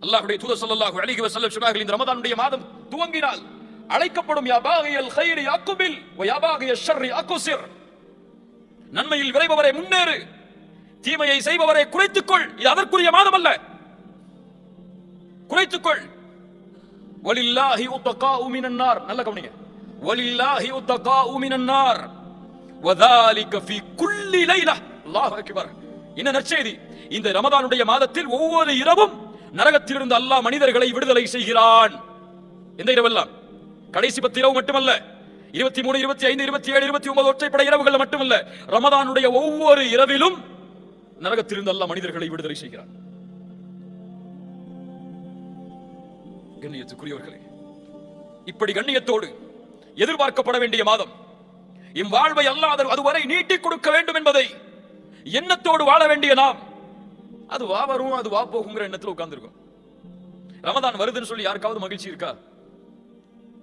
அல்லாஹ்வுடைய தூதர் ஸல்லல்லாஹு அலைஹி வஸல்லம் சொன்னார்கள், இந்த ரமதானுடைய மாதம் துவங்கினால் அழைக்கப்படும் யா பாகியல் கைரி அக்பில் வ யா பாகிய ஷர்ரி அக்ஸிர். நன்மையில் விரைபவரே முன்னேறு, தீமையை செய்பவரை குறைத்துக்கொள். இது அதற்குரிய மாதம் அல்ல, குறைத்துக்கொள். வலில்லாஹி உத்தகாஉ மினன் நார். நல்ல கவனிங்க, வலில்லாஹி உத்தகாஉ மினன் நார் வதாலிக ஃபீ குல்லி லைலா. அல்லாஹு அக்பர். என்ன நற்செய்தி! இந்த ரமதானுடைய மாதத்தில் ஒவ்வொரு இரவும் நரகத்திலிருந்து அல்லாஹ் மனிதர்களை விடுதலை செய்கிறான். எந்த இரவெல்லாம்? கடைசி 10 இரவு மட்டுமல்ல, 23, 25, 27, 29 ஒற்றைப்படை இரவுகள் மட்டுமல்ல, ரமதானுடைய ஒவ்வொரு இரவிலும் நரகத்திலிருந்து அல்லாஹ் மனிதர்களை விடுதலை செய்கிறான். கண்ணியத்துக்குரியவர்களே, இப்படி கண்ணியத்தோடு எதிர்பார்க்கப்பட வேண்டிய மாதம், எம் வாழ்வை அல்லாஹ் அதுவரை நீட்டிக் கொடுக்க வேண்டும் என்பதை எண்ணத்தோடு வாழ வேண்டிய நாம், அது வா வரும் அது வா போகுங்கிற எண்ணத்தில் உட்கார்ந்துருக்கோம். ரமதான் வருதுன்னு சொல்லி யாருக்காவது மகிழ்ச்சி இருக்கா?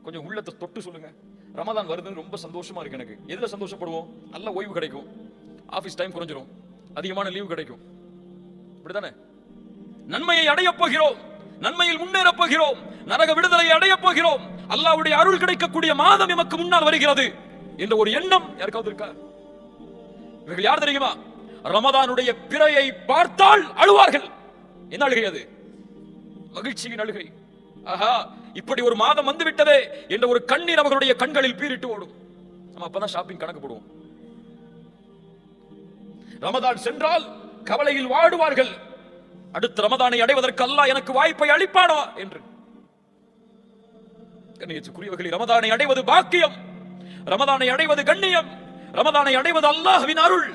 கொஞ்சம் உள்ளத்தை தொட்டு சொல்லுங்க. ரமதான் வருதுன்னு ரொம்ப சந்தோஷமா இருக்கு எனக்கு. எதுல சந்தோஷப்படுவோம்? நல்ல ஓய்வு கிடைக்கும், ஆபீஸ் டைம் குறைஞ்சிரும், அதிகமான லீவு கிடைக்கும், இப்படிதானே? நன்மையை அடைய போகிறோம், நன்மையில் முன்னேற போகிறோம், நரக விடுதலை அடைய போகிறோம், அல்லாஹ்வுடைய அருள் கிடைக்கக்கூடிய மாதம் நமக்கு முன்னால் வருகிறது என்ற ஒரு எண்ணம் யாருக்காவது இருக்கா? இவர்கள் யார் தெரியுமா? ரமதானுடைய பிறையை பார்த்தால் அழுவார்கள். என்ன அழுகை அது? மகிழ்ச்சியின் அழுகை. ஆஹா, இப்படி ஒரு மாதம் வந்து விட்டதே என்ற ஒரு கண்ணீர் அவர்களுடைய கண்களில் பீரிட்டு ஓடும். நம்ம அப்பதான் ஷாப்பிங் கணக்கு போடுவோம். ரமதான் சென்றால் கவலையில் வாடுவார்கள். அடுத்த ரமதானை அடைவதற்கு அல்லாஹ் எனக்கு வாய்ப்பை அளிப்பானா என்று. கண்ணியத்துக்குரியவர்களே, ரமதானை அடைவது பாக்கியம், ரமதானை அடைவது கண்ணியம், ரமதானை அடைவது அல்லாஹ்வின் அருள்.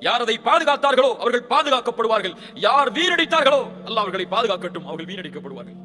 யார் அதை பாதுகாத்தார்களோ அவர்கள் பாதுகாக்கப்படுவார்கள், யார் வீணடித்தார்களோ அல்லாஹ் அவர்களை பாதுகாக்கட்டும், அவர்கள் வீணடிக்கப்படுவார்கள்.